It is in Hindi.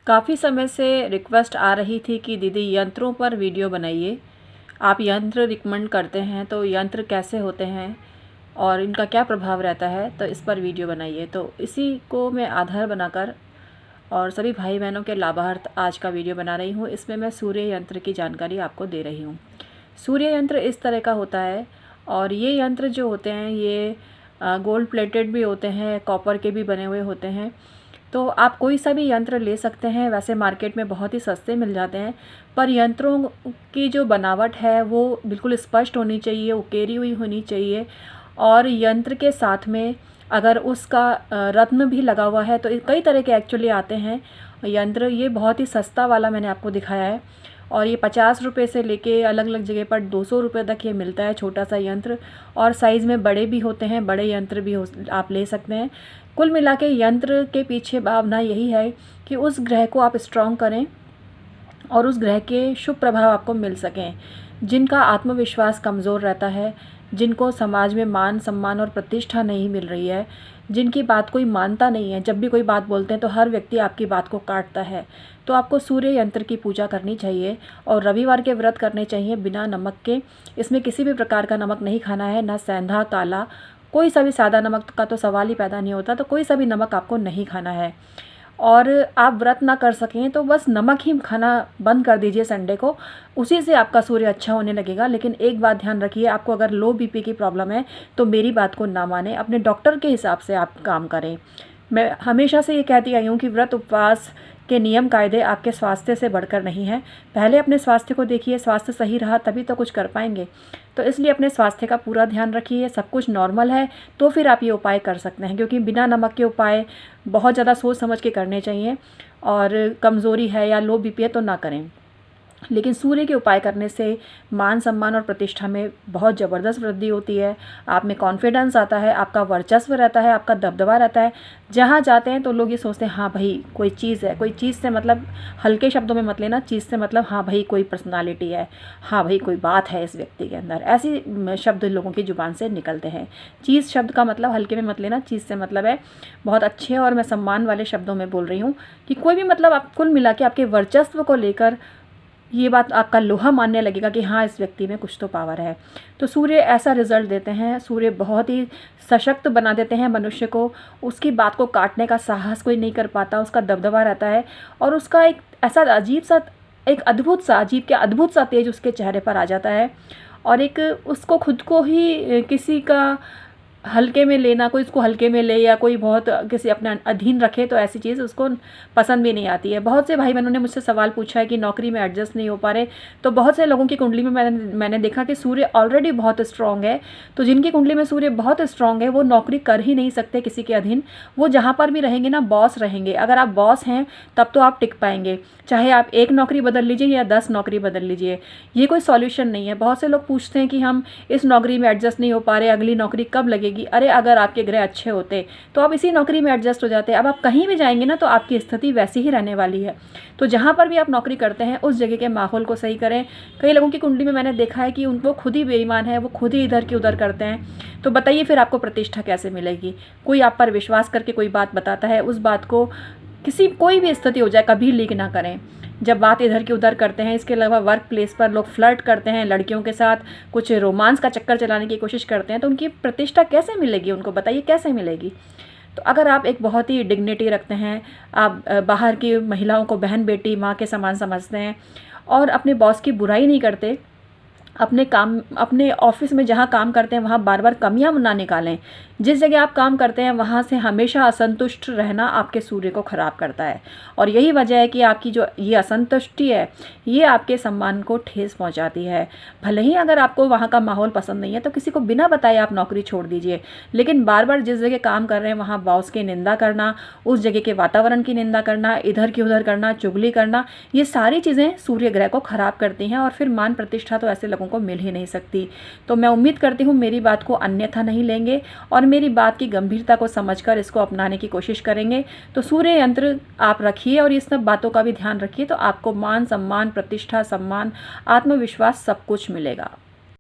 काफ़ी समय से रिक्वेस्ट आ रही थी कि दीदी यंत्रों पर वीडियो बनाइए। आप यंत्र रिकमेंड करते हैं तो यंत्र कैसे होते हैं और इनका क्या प्रभाव रहता है, तो इस पर वीडियो बनाइए। तो इसी को मैं आधार बनाकर और सभी भाई बहनों के लाभार्थ आज का वीडियो बना रही हूँ। इसमें मैं सूर्य यंत्र की जानकारी आपको दे रही हूँ। सूर्य यंत्र इस तरह का होता है और ये यंत्र जो होते हैं ये गोल्ड प्लेटेड भी होते हैं, कॉपर के भी बने हुए होते हैं। तो आप कोई सा भी यंत्र ले सकते हैं। वैसे मार्केट में बहुत ही सस्ते मिल जाते हैं, पर यंत्रों की जो बनावट है वो बिल्कुल स्पष्ट होनी चाहिए, उकेरी हुई होनी चाहिए। और यंत्र के साथ में अगर उसका रत्न भी लगा हुआ है तो कई तरह के एक्चुअली आते हैं यंत्र। ये बहुत ही सस्ता वाला मैंने आपको दिखाया है और ये 50 रुपये से लेके अलग अलग जगह पर 200 रुपये तक ये मिलता है छोटा सा यंत्र। और साइज़ में बड़े भी होते हैं, बड़े यंत्र भी आप ले सकते हैं। कुल मिला के यंत्र के पीछे भावना यही है कि उस ग्रह को आप स्ट्रॉन्ग करें और उस ग्रह के शुभ प्रभाव आपको मिल सकें। जिनका आत्मविश्वास कमज़ोर रहता है, जिनको समाज में मान सम्मान और प्रतिष्ठा नहीं मिल रही है, जिनकी बात कोई मानता नहीं है, जब भी कोई बात बोलते हैं तो हर व्यक्ति आपकी बात को काटता है, तो आपको सूर्य यंत्र की पूजा करनी चाहिए और रविवार के व्रत करने चाहिए बिना नमक के। इसमें किसी भी प्रकार का नमक नहीं खाना है, ना सेंधा, काला, कोई सा भी। सादा नमक का तो सवाल ही पैदा नहीं होता, तो कोई सा भी नमक आपको नहीं खाना है। और आप व्रत ना कर सकें तो बस नमक ही खाना बंद कर दीजिए संडे को, उसी से आपका सूर्य अच्छा होने लगेगा। लेकिन एक बात ध्यान रखिए, आपको अगर लो बीपी की प्रॉब्लम है तो मेरी बात को ना माने, अपने डॉक्टर के हिसाब से आप काम करें। मैं हमेशा से ये कहती आई हूँ कि व्रत उपवास के नियम कायदे आपके स्वास्थ्य से बढ़कर नहीं हैं। पहले अपने स्वास्थ्य को देखिए, स्वास्थ्य सही रहा तभी तो कुछ कर पाएंगे। तो इसलिए अपने स्वास्थ्य का पूरा ध्यान रखिए। सब कुछ नॉर्मल है तो फिर आप ये उपाय कर सकते हैं, क्योंकि बिना नमक के उपाय बहुत ज़्यादा सोच समझ के करने चाहिए। और कमज़ोरी है या लो बीपी है तो ना करें। लेकिन सूर्य के उपाय करने से मान सम्मान और प्रतिष्ठा में बहुत ज़बरदस्त वृद्धि होती है। आप में कॉन्फिडेंस आता है, आपका वर्चस्व रहता है, आपका दबदबा रहता है। जहाँ जाते हैं तो लोग ये सोचते हैं हाँ भाई कोई चीज़ है। कोई चीज़ से मतलब हल्के शब्दों में मत लेना, चीज़ से मतलब हाँ भाई कोई पर्सनालिटी है, हाँ भाई कोई बात है इस व्यक्ति के अंदर। ऐसी शब्द लोगों की ज़ुबान से निकलते हैं। चीज़ शब्द का मतलब हल्के में मत लेना, चीज़ से मतलब है बहुत अच्छे और मैं सम्मान वाले शब्दों में बोल रही हूँ कि कोई भी मतलब आप कुल मिला के आपके वर्चस्व को लेकर ये बात आपका लोहा मानने लगेगा कि हाँ इस व्यक्ति में कुछ तो पावर है। तो सूर्य ऐसा रिजल्ट देते हैं। सूर्य बहुत ही सशक्त बना देते हैं मनुष्य को। उसकी बात को काटने का साहस कोई नहीं कर पाता, उसका दबदबा रहता है और उसका एक ऐसा अजीब सा, एक अद्भुत सा, अजीब क्या अद्भुत सा तेज उसके चेहरे पर आ जाता है। और एक उसको खुद को ही किसी का हल्के में लेना, कोई इसको हल्के में ले या कोई बहुत किसी अपने अधीन रखे तो ऐसी चीज़ उसको पसंद भी नहीं आती है। बहुत से भाई बहनों ने मुझसे सवाल पूछा है कि नौकरी में एडजस्ट नहीं हो पा रहे। तो बहुत से लोगों की कुंडली में मैंने देखा कि सूर्य ऑलरेडी बहुत स्ट्रॉन्ग है। तो जिनकी कुंडली में सूर्य बहुत स्ट्रॉन्ग है वो नौकरी कर ही नहीं सकते किसी के अधीन। वो जहाँ पर भी रहेंगे ना बॉस रहेंगे। अगर आप बॉस हैं तब तो आप टिक पाएंगे, चाहे आप एक नौकरी बदल लीजिए या 10 नौकरी बदल लीजिए। ये कोई सॉल्यूशन नहीं है। बहुत से लोग पूछते हैं कि हम इस नौकरी में एडजस्ट नहीं हो पा रहे, अगली नौकरी कब लगेगी। अरे अगर आपके ग्रह अच्छे होते तो आप इसी नौकरी में एडजस्ट हो जाते। अब आप कहीं भी जाएंगे ना तो आपकी स्थिति वैसी ही रहने वाली है। तो जहाँ पर भी आप नौकरी करते हैं उस जगह के माहौल को सही करें। कई लोगों की कुंडली में मैंने देखा है कि उनको खुद ही बेईमान है, वो खुद ही इधर की उधर करते हैं। तो बताइए फिर आपको प्रतिष्ठा कैसे मिलेगी। कोई आप पर विश्वास करके कोई बात बताता है, उस बात को कोई भी स्थिति हो जाए कभी लीक ना करें जब बात इधर की उधर करते हैं। इसके अलावा वर्क प्लेस पर लोग फ्लर्ट करते हैं, लड़कियों के साथ कुछ रोमांस का चक्कर चलाने की कोशिश करते हैं, तो उनकी प्रतिष्ठा कैसे मिलेगी उनको, बताइए कैसे मिलेगी। तो अगर आप एक बहुत ही डिग्निटी रखते हैं, आप बाहर की महिलाओं को बहन बेटी माँ के समान समझते हैं और अपने बॉस की बुराई नहीं करते, अपने ऑफिस में जहाँ काम करते हैं वहाँ बार बार कमियाँ ना निकालें। जिस जगह आप काम करते हैं वहाँ से हमेशा असंतुष्ट रहना आपके सूर्य को ख़राब करता है। और यही वजह है कि आपकी जो ये असंतुष्टि है ये आपके सम्मान को ठेस पहुँचाती है। भले ही अगर आपको वहाँ का माहौल पसंद नहीं है तो किसी को बिना बताए आप नौकरी छोड़ दीजिए, लेकिन बार बार जिस जगह काम कर रहे हैं वहाँ बॉस की निंदा करना, उस जगह के वातावरण की निंदा करना, इधर की उधर करना, चुगली करना, ये सारी चीज़ें सूर्य ग्रह को ख़राब करती हैं और फिर मान प्रतिष्ठा तो ऐसे लोगों को मिल ही नहीं सकती। तो मैं उम्मीद करती हूँ मेरी बात को अन्यथा नहीं लेंगे और मेरी बात की गंभीरता को समझकर इसको अपनाने की कोशिश करेंगे। तो सूर्य यंत्र आप रखिए और इस सब बातों का भी ध्यान रखिए, तो आपको मान सम्मान, प्रतिष्ठा, सम्मान, आत्मविश्वास सब कुछ मिलेगा।